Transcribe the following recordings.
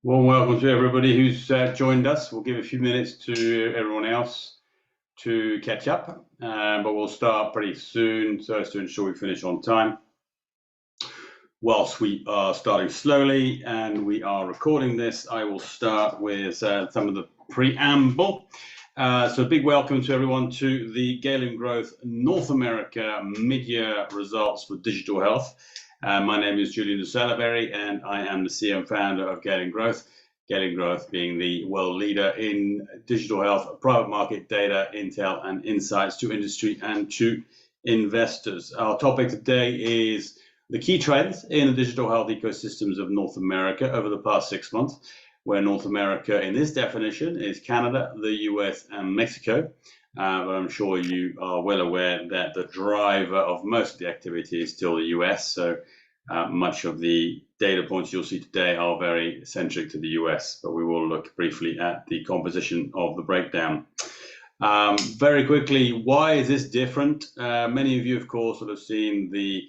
Well, welcome to everybody who's joined us. We'll give a few minutes to everyone else to catch up, but we'll start pretty soon so as to ensure we finish on time. Whilst we are starting slowly and we are recording this, I will start with some of the preamble. So a big welcome to everyone to the Galen Growth North America mid-year results for digital health. My name is Julian de Salaberry, and I am the CEO and founder of Galen Growth. Galen Growth being the world leader in digital health, private market data, intel, and insights to industry and to investors. Our topic today is the key trends in the digital health ecosystems of North America over the past 6 months, where North America in this definition is Canada, the US, and Mexico. But I'm sure you are well aware that the driver of most of the activity is still the US. So much of the data points you'll see today are very centric to the US, but we will look briefly at the composition of the breakdown. Very quickly, why is this different? Many of you, of course, will have seen the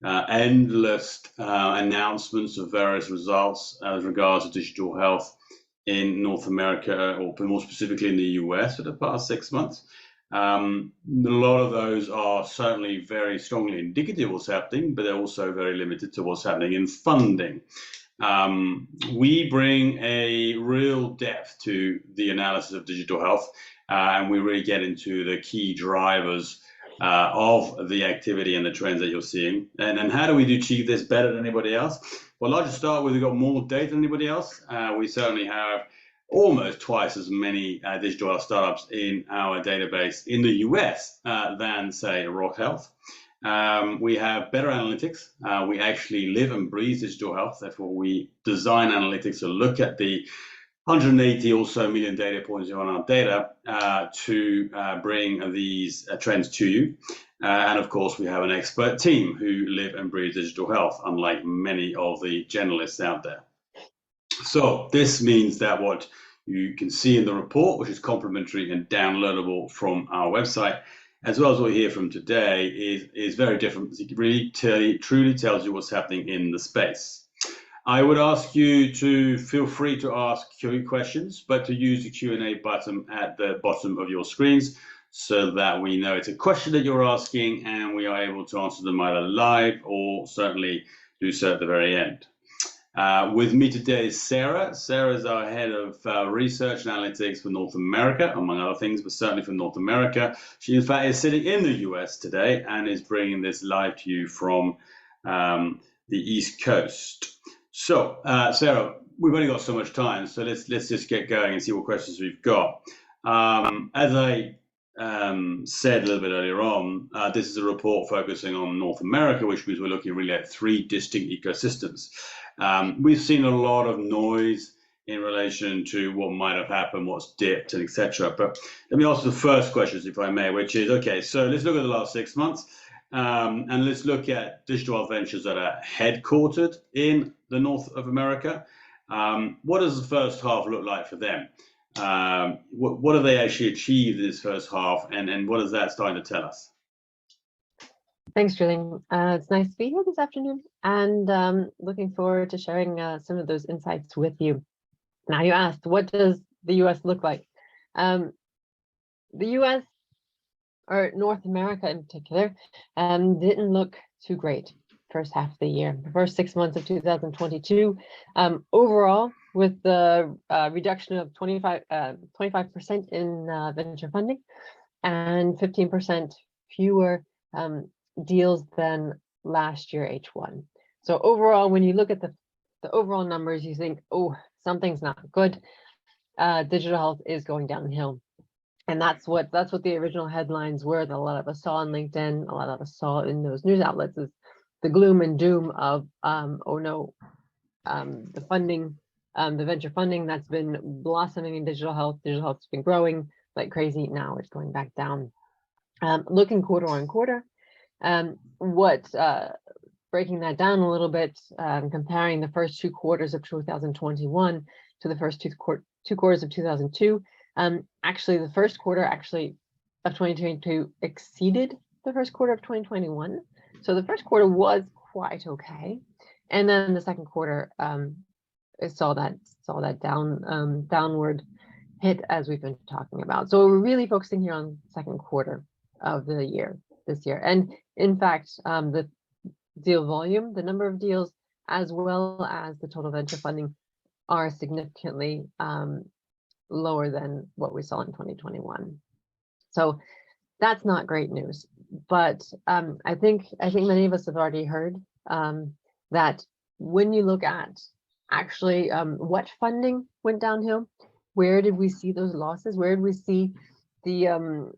endless announcements of various results as regards to digital health in North America, or more specifically in the US, for the past 6 months. A lot of those are certainly very strongly indicative of what's happening, but they're also very limited to what's happening in funding. We bring a real depth to the analysis of digital health, and we really get into the key drivers of the activity and the trends that you're seeing. And how do we achieve this better than anybody else? Well, I'll just start with, we've got more data than anybody else. We certainly have almost twice as many digital health startups in our database in the US than, say, Rock Health. We have better analytics. We actually live and breathe digital health. Therefore, we design analytics to look at the 180 or so million data points on our data to bring these trends to you. And of course, we have an expert team who live and breathe digital health, unlike many of the generalists out there. So this means that what you can see in the report, which is complimentary and downloadable from our website, as well as what you hear from today, is very different. It really truly tells you what's happening in the space. I would ask you to feel free to ask questions, but to use the Q&A button at the bottom of your screens so that we know it's a question that you're asking and we are able to answer them either live or certainly do so at the very end. With me today is Sarah. Sarah is our head of research and analytics for North America, among other things, but certainly for North America. She, in fact, is sitting in the US today and is bringing this live to you from the East Coast. So, Sarah, we've only got so much time, so let's just get going and see what questions we've got. As I said a little bit earlier on, this is a report focusing on North America, which means we're looking really at three distinct ecosystems. We've seen a lot of noise in relation to what might have happened, what's dipped, and etc. But let me ask the first questions, if I may, which is, okay, so let's look at the last 6 months, and let's look at digital health ventures that are headquartered in the North of America. What does the first half look like for them? What have they actually achieved in this first half, and what is that starting to tell us? Thanks, Julian. It's nice to be here this afternoon, and looking forward to sharing some of those insights with you. Now, you asked, what does the US look like? The US, or North America in particular, didn't look too great first half of the year. The first 6 months of 2022, overall, with the reduction of 25% in venture funding and 15% fewer deals than last year H1. So overall, when you look at the overall numbers, you think, oh, something's not good. Digital health is going downhill. And that's what the original headlines were that a lot of us saw on LinkedIn, a lot of us saw in those news outlets, is the gloom and doom of, oh no, the funding, the venture funding that's been blossoming in digital health's been growing like crazy. Now it's going back down. Looking quarter on quarter, breaking that down a little bit, comparing the first 2 quarters of 2021 to the first two quarters of 2002, actually the first quarter of 2022 exceeded the first quarter of 2021. So the first quarter was quite okay. And then the second quarter saw that downward hit as we've been talking about. So we're really focusing here on second quarter of the year this year, and in fact, the deal volume, the number of deals, as well as the total venture funding, are significantly lower than what we saw in 2021. So that's not great news. But I think many of us have already heard that when you look at actually what funding went downhill, where did we see those losses? Where did we see the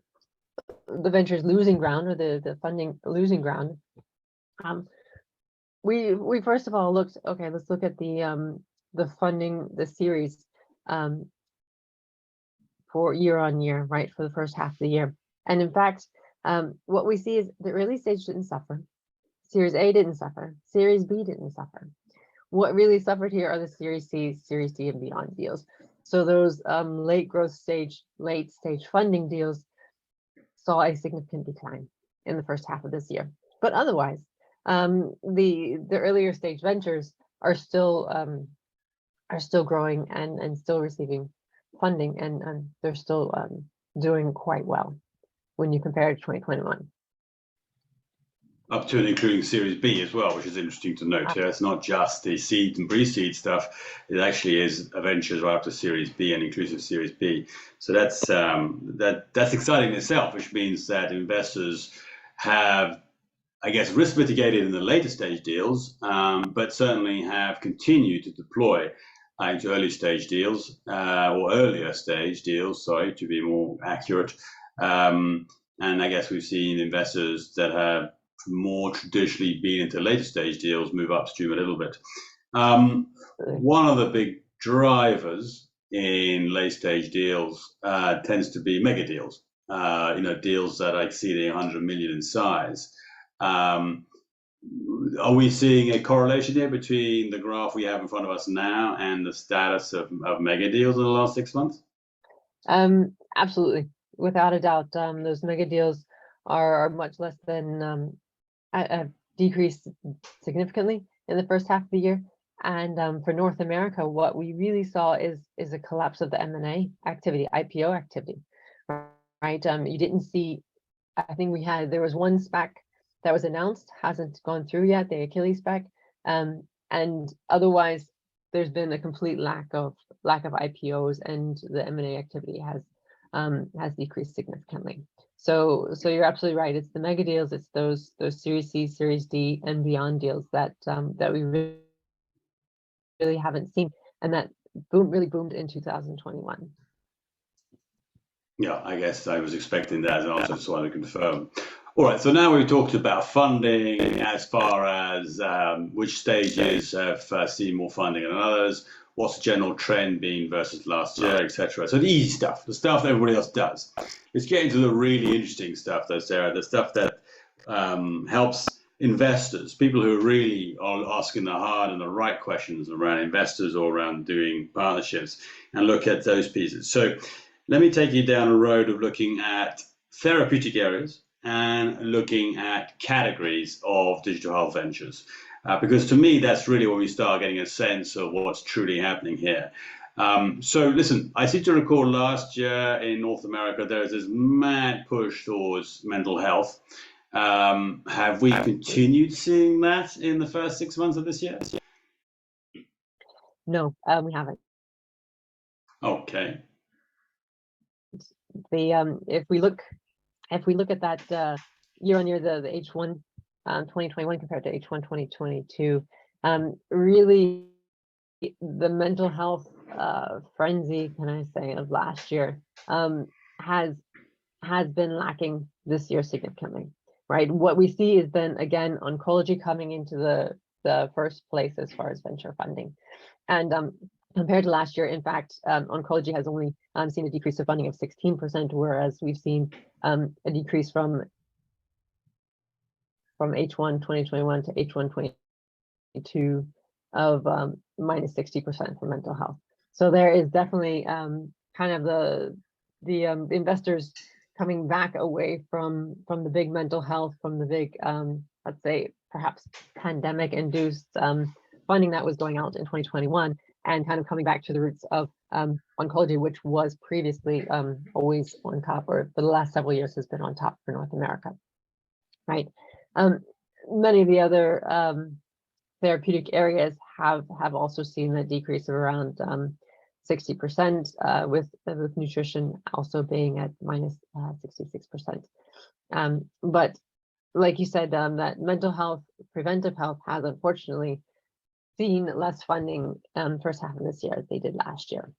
ventures losing ground, or the funding losing ground? We first of all looked, okay, let's look at the funding, the series for year on year, right, for the first half of the year. And in fact, what we see is the early stage didn't suffer. Series A didn't suffer. Series B didn't suffer. What really suffered here are the Series C, Series D, and beyond deals. So those late stage funding deals saw a significant decline in the first half of this year. But otherwise, the earlier stage ventures are still growing and still receiving funding, and they're still doing quite well when you compare it to 2021. Up to and including Series B as well, which is interesting to note. Yeah, it's not just the seed and pre-seed stuff. It actually is ventures right up to Series B and inclusive Series B. So that's exciting in itself, which means that investors have, I guess, risk mitigated in the later stage deals, but certainly have continued to deploy into early stage deals or earlier stage deals, sorry, to be more accurate. And I guess we've seen investors that have more traditionally been into later stage deals move upstream a little bit. One of the big drivers in late stage deals tends to be mega deals, deals that are exceeding 100 million in size. Are we seeing a correlation here between the graph we have in front of us now and the status of mega deals in the last 6 months? Absolutely, without a doubt. Those mega deals are much less than have decreased significantly in the first half of the year. And for North America, what we really saw is a collapse of the M&A activity, IPO activity, right? You didn't see, I think there was one SPAC that was announced, hasn't gone through yet, the Achilles SPAC, and otherwise there's been a complete lack of IPOs, and the M&A activity has decreased significantly. So you're absolutely right. It's the mega deals. It's those Series C, Series D, and beyond deals that we really haven't seen, and that really boomed in 2021. Yeah, I guess I was expecting that as an answer, so I wanted to confirm. All right, so now we've talked about funding as far as which stages have seen more funding than others, what's the general trend been versus last year, etc. So the easy stuff, the stuff that everybody else does. Let's get into the really interesting stuff, though, Sarah, the stuff that helps investors, people who really are asking the hard and the right questions around investors or around doing partnerships, and look at those pieces. So let me take you down a road of looking at therapeutic areas and looking at categories of digital health ventures. Because to me, that's really where we start getting a sense of what's truly happening here. So listen, I seem to recall last year in North America, there was this mad push towards mental health. Have we continued seeing that in the first 6 months of this year? No, we haven't. Okay. If we look at that year on year, the H1 2021 compared to H1 2022, really the mental health frenzy, can I say, of last year has been lacking this year significantly, right? What we see is then again oncology coming into the first place as far as venture funding, and compared to last year, in fact, oncology has only seen a decrease of funding of 16%, whereas we've seen a decrease from H1 2021 to H1 2022 of minus 60% for mental health. So there is definitely kind of the investors coming back away from the big mental health, from the big, let's say, perhaps pandemic-induced funding that was going out in 2021, and kind of coming back to the roots of oncology, which was previously always on top, or for the last several years has been on top for North America, right? Many of the other therapeutic areas have also seen a decrease of around 60%, with nutrition also being at minus 66%. But like you said, that mental health, preventive health has unfortunately seen less funding first half of this year as they did last year,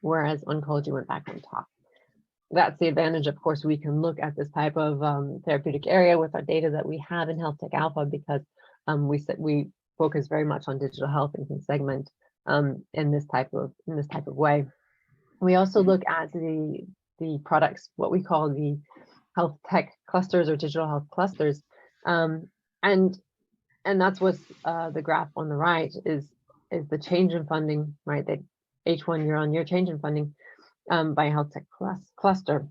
whereas oncology went back on top. That's the advantage. Of course, we can look at this type of therapeutic area with our data that we have in Health Tech Alpha, because we focus very much on digital health and can segment in this type of way. We also look at the products, what we call the health tech clusters or digital health clusters, and that's what's the graph on the right is the change in funding, right? The H1 year-on-year change in funding by health tech cluster,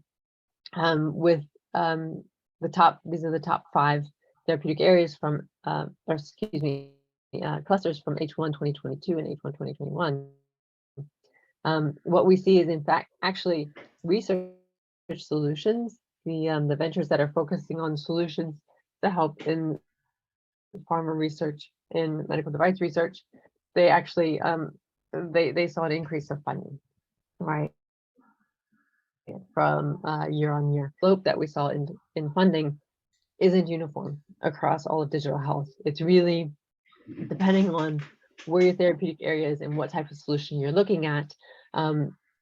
with the top. These are the top 5 therapeutic areas from, or excuse me, clusters from H1 2022 and H1 2021. What we see is, in fact, actually research solutions, the ventures that are focusing on solutions to help in pharma research, in medical device research, they actually they saw an increase of funding, right, from year on year. Slope that we saw in funding isn't uniform across all of digital health. It's really depending on where your therapeutic area is and what type of solution you're looking at.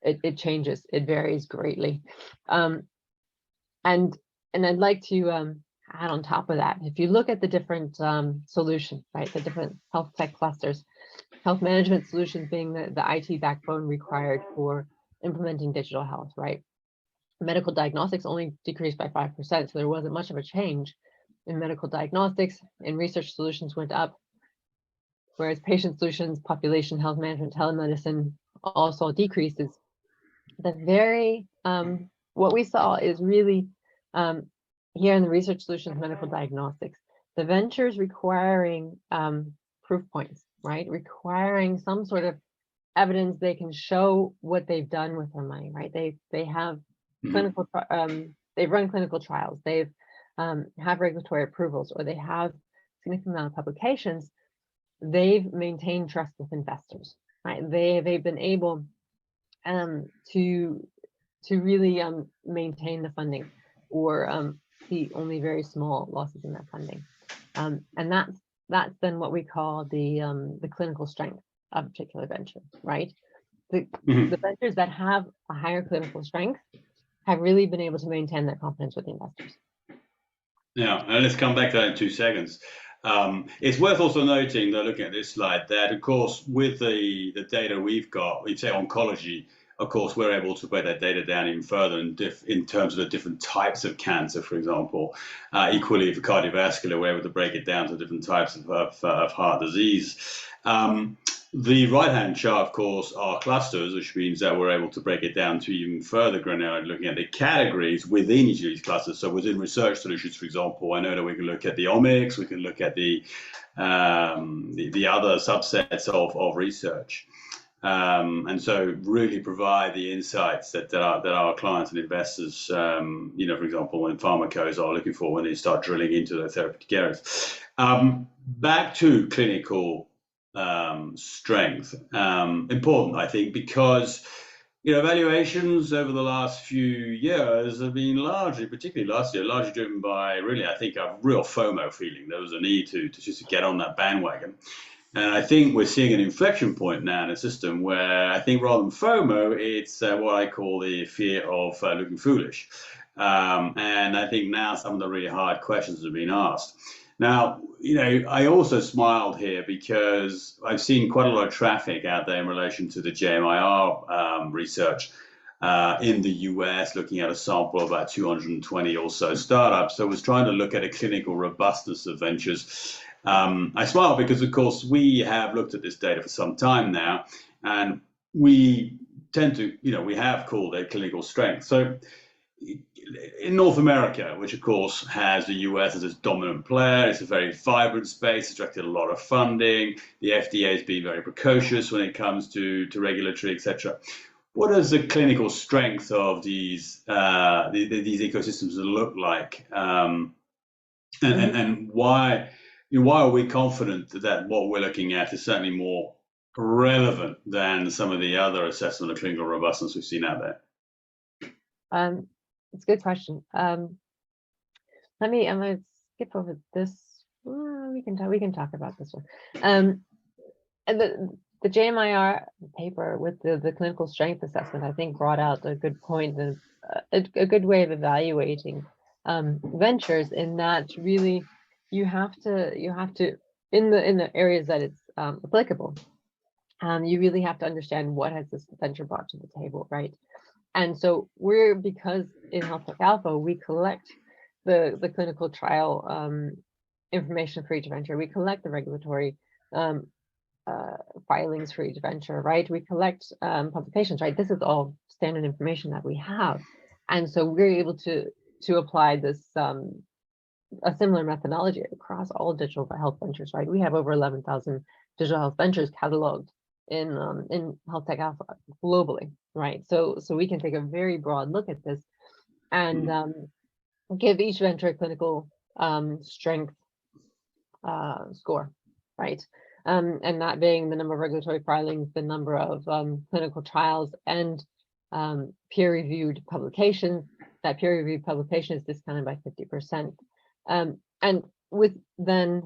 It changes, it varies greatly. And I'd like to add on top of that, if you look at the different solutions, right, the different health tech clusters, health management solutions being the IT backbone required for implementing digital health, right? Medical diagnostics only decreased by 5%, so there wasn't much of a change in medical diagnostics, and research solutions went up, whereas patient solutions, population health management, telemedicine all saw decreases. The very, what we saw is really here in the research solutions, medical diagnostics, the ventures requiring proof points, right? Requiring some sort of evidence they can show what they've done with their money, right? They have clinical, they've run clinical trials, they've have regulatory approvals, or they have significant amount of publications. They've maintained trust with investors, right? They've been able to really maintain the funding, or see only very small losses in that funding, and that's then what we call the clinical strength of a particular venture, right? The ventures that have a higher clinical strength have really been able to maintain that confidence with the investors. Yeah, and let's come back to that in 2 seconds. It's worth also noting, though, looking at this slide, that of course with the data we've got, we'd say oncology, of course, we're able to break that data down even further in terms of the different types of cancer, for example. Equally, for cardiovascular, we're able to break it down to different types of heart disease. The right-hand chart, of course, are clusters, which means that we're able to break it down to even further granularity, looking at the categories within each of these clusters. So within research solutions, for example, I know that we can look at the omics, we can look at the other subsets of research. And so really provide the insights that our clients and investors, for example, in pharmacos are looking for when they start drilling into the therapeutic areas. Back to clinical strength, important, I think, because evaluations over the last few years have been largely, particularly last year, largely driven by really, I think, a real FOMO feeling. There was a need to just get on that bandwagon. And I think we're seeing an inflection point now in the system where I think rather than FOMO, it's what I call the fear of looking foolish. And I think now some of the really hard questions have been asked. Now, I also smiled here because I've seen quite a lot of traffic out there in relation to the JMIR research in the US, looking at a sample of about 220 or so startups. So I was trying to look at a clinical robustness of ventures. I smile because, of course, we have looked at this data for some time now, and we tend to, we have called it clinical strength. So in North America, which of course has the US as its dominant player, it's a very vibrant space, it's attracted a lot of funding. The FDA has been very precocious when it comes to regulatory, etc. What does the clinical strength of these ecosystems look like, and why are we confident that what we're looking at is certainly more relevant than some of the other assessment of clinical robustness we've seen out there? It's a good question. I'm gonna skip over this. We can talk about this one. And the JMIR paper with the clinical strength assessment, I think, brought out a good point and a good way of evaluating ventures, in that really you have to in the areas that it's applicable. You really have to understand what has this venture brought to the table, right? And so because in Health Tech Alpha, we collect the clinical trial information for each venture. We collect the regulatory filings for each venture, right? We collect publications, right? This is all standard information that we have. And so we're able to apply this a similar methodology across all digital health ventures, right? We have over 11,000 digital health ventures cataloged in Health Tech Alpha globally, right? So we can take a very broad look at this and give each venture a clinical strength score, right? And that being the number of regulatory filings, the number of clinical trials, and peer-reviewed publications. That peer-reviewed publication is discounted by 50%. And with then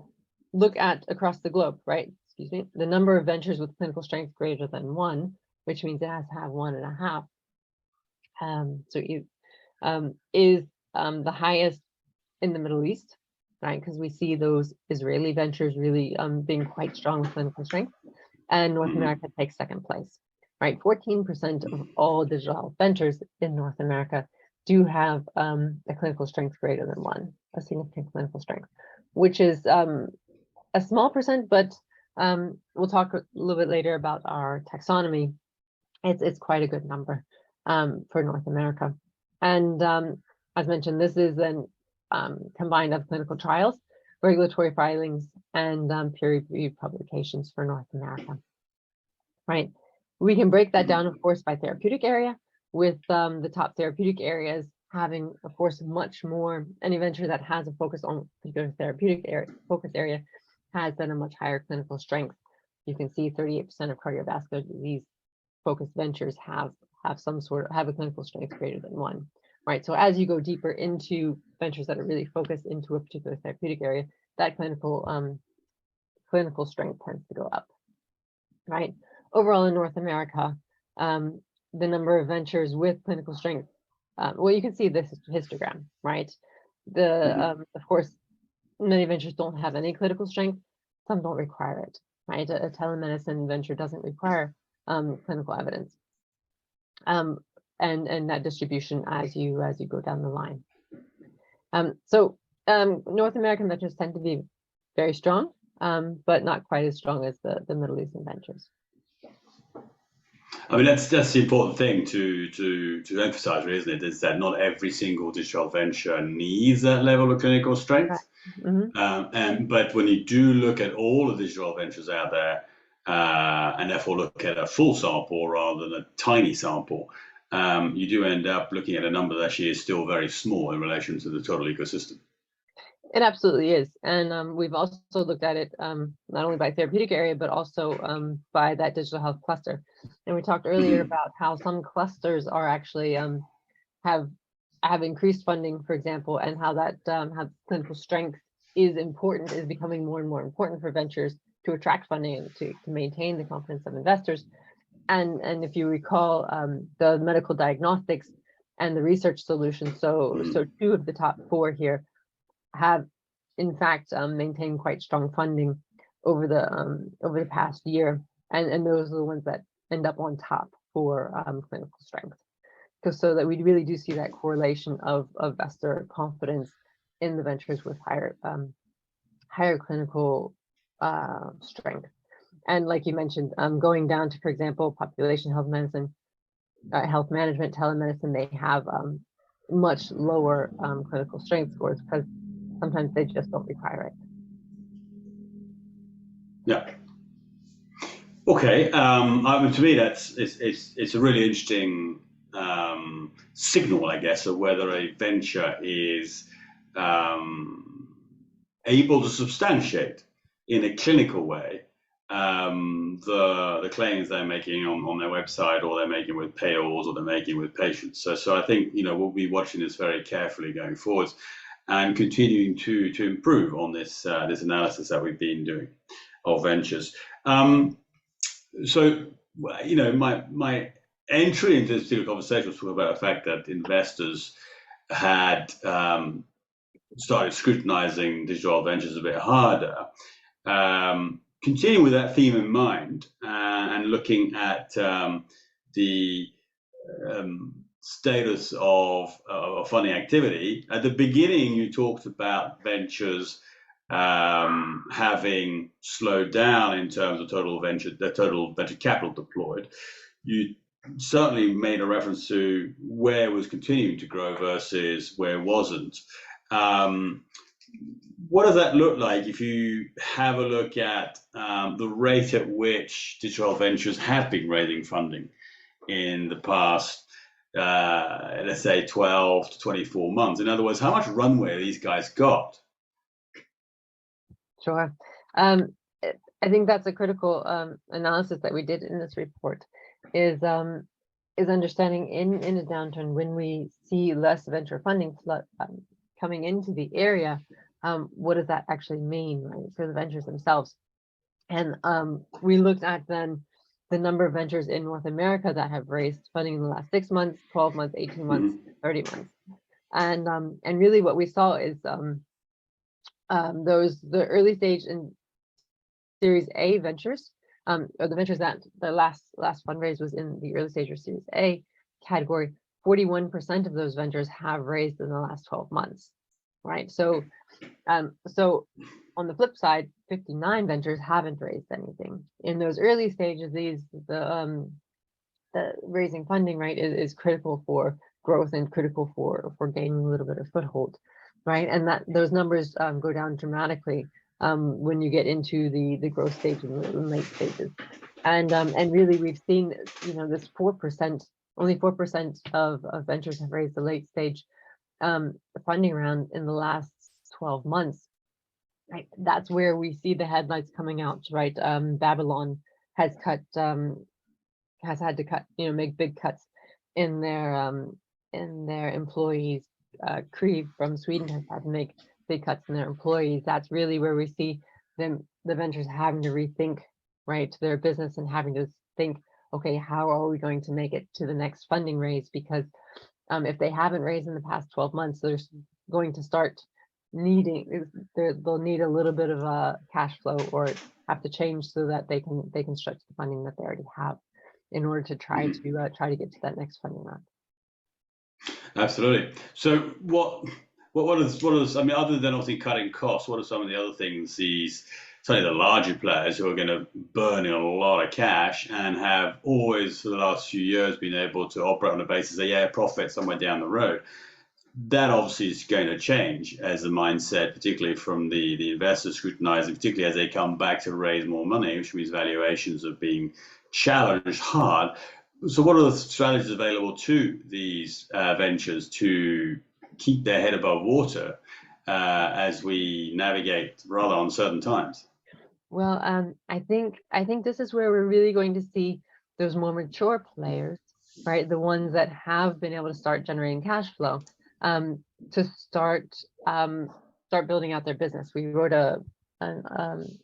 look at across the globe, right? Excuse me, the number of ventures with clinical strength greater than 1, which means it has to have 1.5. Is the highest in the Middle East, right? Because we see those Israeli ventures really being quite strong with clinical strength, and North America takes second place, right? 14% of all digital health ventures in North America do have a clinical strength greater than 1, a significant clinical strength, which is a small percent, but we'll talk a little bit later about our taxonomy. It's quite a good number for North America. And as mentioned, this is then combined of clinical trials, regulatory filings, and peer-reviewed publications for North America, right? We can break that down, of course, by therapeutic area, with the top therapeutic areas having, of course, much more. Any venture that has a focus on particular therapeutic area, focus area has then a much higher clinical strength. You can see 38% of cardiovascular disease focused ventures have a clinical strength greater than 1, right? So as you go deeper into ventures that are really focused into a particular therapeutic area, that clinical strength tends to go up, right? Overall in North America, the number of ventures with clinical strength, well, you can see this histogram, right? Of course, many ventures don't have any clinical strength. Some don't require it, right? A telemedicine venture doesn't require clinical evidence, and that distribution as you go down the line. North American ventures tend to be very strong, but not quite as strong as the Middle Eastern ventures. I mean, that's the important thing to emphasize, really, isn't it? Is that not every single digital venture needs that level of clinical strength. Right. But when you do look at all the digital ventures out there, and therefore look at a full sample rather than a tiny sample, you do end up looking at a number that actually is still very small in relation to the total ecosystem. It absolutely is. And we've also looked at it not only by therapeutic area, but also by that digital health cluster. And we talked earlier about how some clusters are actually have increased funding, for example, and how that how clinical strength is becoming more and more important for ventures to attract funding and to maintain the confidence of investors. And if you recall, the medical diagnostics and the research solutions, so 2 of the top 4 here have in fact maintained quite strong funding over the past year, and those are the ones that end up on top for clinical strength, so that we really do see that correlation of investor confidence in the ventures with higher clinical strength. And like you mentioned, going down to, for example, population health medicine, health management, telemedicine, they have much lower critical strength scores because sometimes they just don't require it. Yeah. Okay. I mean, to me, it's a really interesting signal, I guess, of whether a venture is able to substantiate in a clinical way the claims they're making on their website, or they're making with payors, or they're making with patients. So I think we'll be watching this very carefully going forwards, and continuing to improve on this this analysis that we've been doing of ventures. So my entry into this particular conversation was about the fact that investors had started scrutinizing digital ventures a bit harder. Continuing with that theme in mind, and looking at the status of funding activity. At the beginning, you talked about ventures having slowed down in terms of total venture capital deployed. You certainly made a reference to where it was continuing to grow versus where it wasn't. What does that look like if you have a look at the rate at which digital ventures have been raising funding in the past, let's say 12 to 24 months? In other words, how much runway these guys got? Sure. I think that's a critical analysis that we did in this report, is understanding in a downturn, when we see less venture funding coming into the area, what does that actually mean, right, for the ventures themselves? And we looked at then the number of ventures in North America that have raised funding in the last 6 months, 12 months, 18 months, 30 months. And really what we saw is the early stage and Series A ventures, or the ventures that the last fundraise was in the early stage or Series A category. 41% of those ventures have raised in the last 12 months, right? So on the flip side, 59 ventures haven't raised anything. In those early stages, the raising funding, right, is critical for growth and critical for gaining a little bit of foothold, right? And that those numbers go down dramatically when you get into the growth stage and the late stages. And really we've seen, this 4%, only 4% of ventures have raised the late stage funding round in the last 12 months. Right, that's where we see the headlights coming out, right? Babylon has had to cut, make big cuts in their employees. Creve from Sweden has had to make big cuts in their employees. That's really where we see the ventures having to rethink, right, their business, and having to think, okay, how are we going to make it to the next funding raise? Because if they haven't raised in the past 12 months, they're going to start they'll need a little bit of a cash flow, or have to change so that they can stretch the funding that they already have in order to try to get to that next funding round. Absolutely. So what is, I mean, other than obviously cutting costs, what are some of the other things certainly the larger players who are going to burn in a lot of cash and have always for the last few years been able to operate on the basis that profit somewhere down the road? That obviously is going to change as the mindset, particularly from the investors scrutinizing, particularly as they come back to raise more money, which means valuations are being challenged hard. So what are the strategies available to these ventures to keep their head above water as we navigate rather uncertain times? Well, I think this is where we're really going to see those more mature players, right? The ones that have been able to start generating cash flow, to start building out their business. We wrote a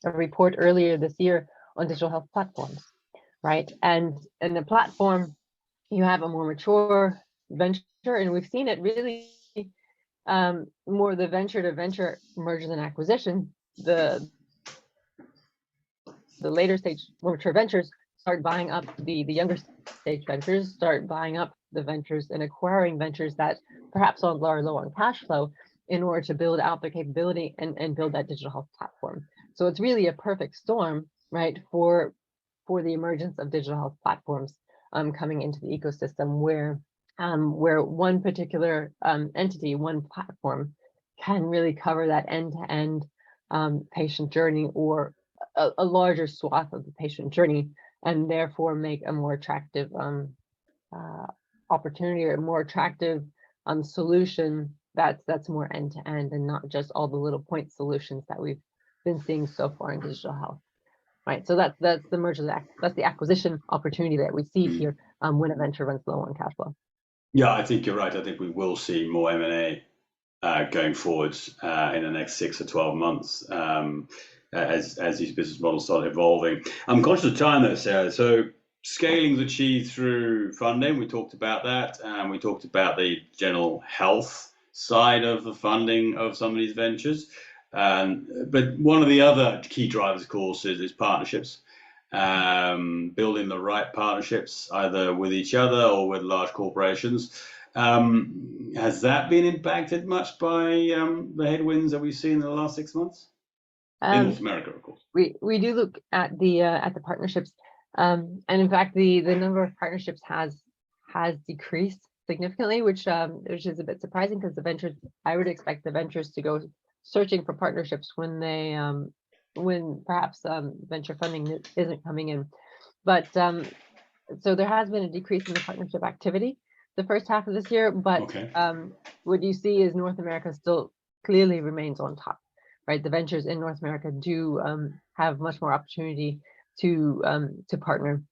report earlier this year on digital health platforms, right? And the platform, you have a more mature venture, and we've seen it really more the venture to venture mergers and acquisition. The later stage more mature ventures start buying up the younger stage ventures, start buying up the ventures and acquiring ventures that perhaps are low on cash flow in order to build out their capability and build that digital health platform. So it's really a perfect storm, right, for the emergence of digital health platforms coming into the ecosystem, where where one particular entity, one platform, can really cover that end-to-end patient journey, or a larger swath of the patient journey, and therefore make a more attractive opportunity, or a more attractive solution that's more end-to-end, and not just all the little point solutions that we've been seeing so far in digital health. Right, so that's the merger, that's the acquisition opportunity that we see here when a venture runs low on cash flow. Yeah, I think you're right. I think we will see more M&A going forwards in the next 6 or 12 months as these business models start evolving. I'm conscious of time though, Sarah. So scaling is achieved through funding. We talked about that. We talked about the general health side of the funding of some of these ventures. But one of the other key drivers, of course, is partnerships. Building the right partnerships, either with each other or with large corporations. Has that been impacted much by the headwinds that we've seen in the last 6 months? In North America, of course. We do look at the partnerships, and in fact, the number of partnerships has decreased significantly, which is a bit surprising, because I would expect the ventures to go searching for partnerships when they when perhaps venture funding isn't coming in. But so there has been a decrease in the partnership activity the first half of this year, but okay. What you see is North America still clearly remains on top, right? The ventures in North America do have much more opportunity to partner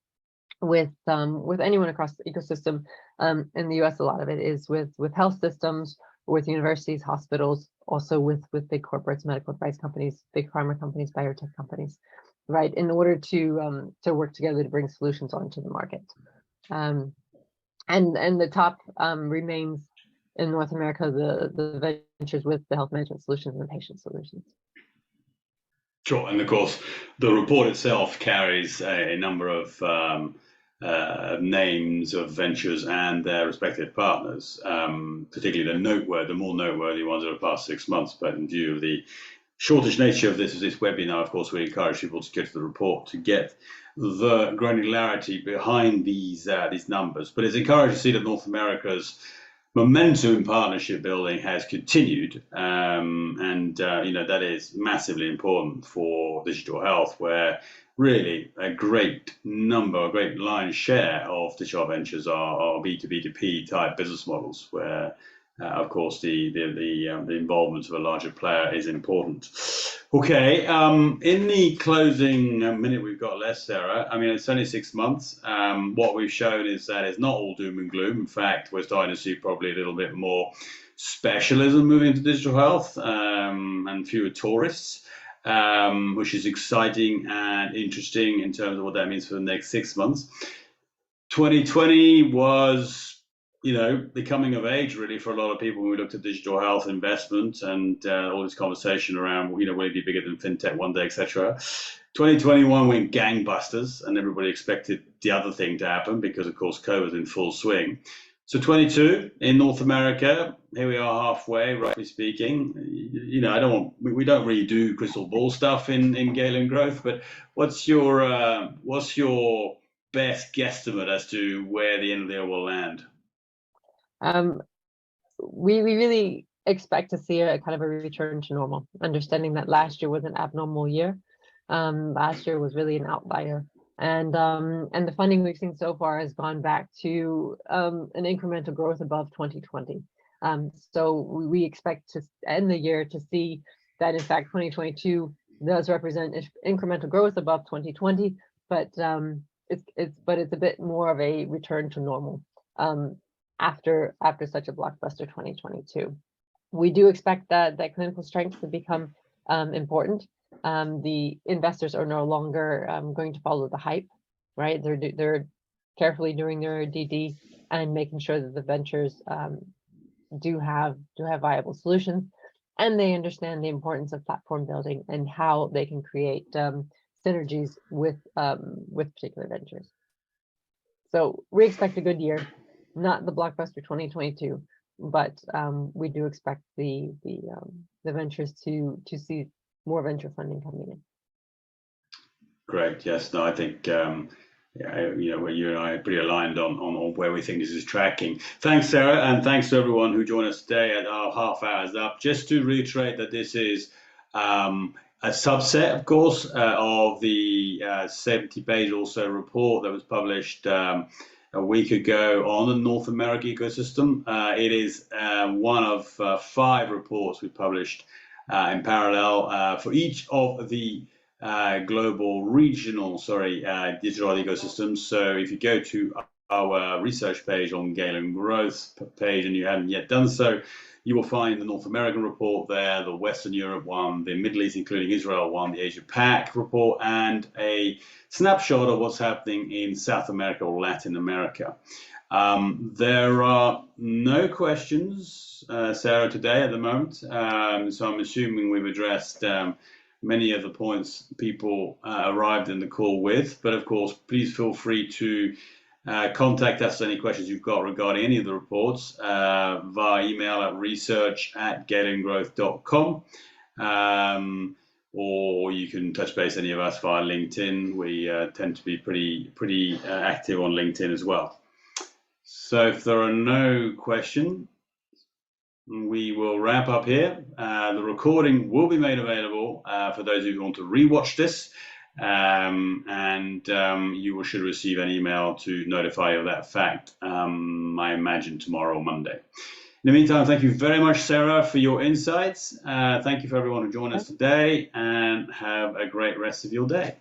with anyone across the ecosystem. In the US, a lot of it is with health systems, with universities, hospitals, also with big corporates, medical device companies, big pharma companies, biotech companies, right? In order to work together to bring solutions onto the market. And the top remains in North America, the ventures with the health management solutions and the patient solutions. Sure, and of course, the report itself carries a number of names of ventures and their respective partners, particularly the more noteworthy ones over the past 6 months. But in view of the shortish nature of this webinar, of course, we encourage people to go to the report to get the granularity behind these numbers. But it's encouraging to see that North America's momentum in partnership building has continued, and that is massively important for digital health, where really a great line share of digital ventures are B2B2P type business models, where of course the involvement of a larger player is important. Okay, in the closing minute we've got left, Sarah, I mean, it's only 6 months. What we've shown is that it's not all doom and gloom. In fact, we're starting to see probably a little bit more specialism moving into digital health, and fewer tourists, which is exciting and interesting in terms of what that means for the next 6 months. 2020 was, the coming of age really for a lot of people when we looked at digital health investment and all this conversation around, will it be bigger than fintech one day, etc. 2021 went gangbusters, and everybody expected the other thing to happen because, of course, COVID was in full swing. So 22 in North America, here we are halfway, roughly speaking. We don't really do crystal ball stuff in Galen Growth, but what's your best guesstimate as to where the end of the year will land? We really expect to see a kind of a return to normal, understanding that last year was an abnormal year. Last year was really an outlier. And the funding we've seen so far has gone back to an incremental growth above 2020. So we expect to end the year to see that, in fact, 2022 does represent incremental growth above 2020, but it's a bit more of a return to normal after such a blockbuster 2022. We do expect that clinical strength to become important. The investors are no longer going to follow the hype, right? They're carefully doing their DD and making sure that the ventures do have viable solutions, and they understand the importance of platform building and how they can create synergies with particular ventures. So we expect a good year, not the blockbuster 2022, but we do expect the ventures to see more venture funding coming in. Great. Yes. No, I think Yeah, where you and I are pretty aligned on where we think this is tracking. Thanks, Sarah, and thanks to everyone who joined us today at our half hours up. Just to reiterate that this is a subset, of course, of the 70-page or so report that was published a week ago on the North America ecosystem. It is one of 5 reports we published in parallel for each of the global regional digital ecosystems. So if you go to our research page on Galen Growth page and you haven't yet done so, you will find the North American report there, the Western Europe one, the Middle East, including Israel one, the Asia Pac report, and a snapshot of what's happening in South America or Latin America. There are no questions, Sarah, today at the moment. So I'm assuming we've addressed many of the points people arrived in the call with. But of course, please feel free to contact us any questions you've got regarding any of the reports via email at research@galengrowth.com. Or you can touch base any of us via LinkedIn. We tend to be pretty active on LinkedIn as well. So if there are no questions, we will wrap up here. The recording will be made available for those who want to rewatch this, and you should receive an email to notify you of that fact, I imagine tomorrow or Monday. In the meantime, thank you very much, Sarah, for your insights. Thank you for everyone who joined us today, and have a great rest of your day.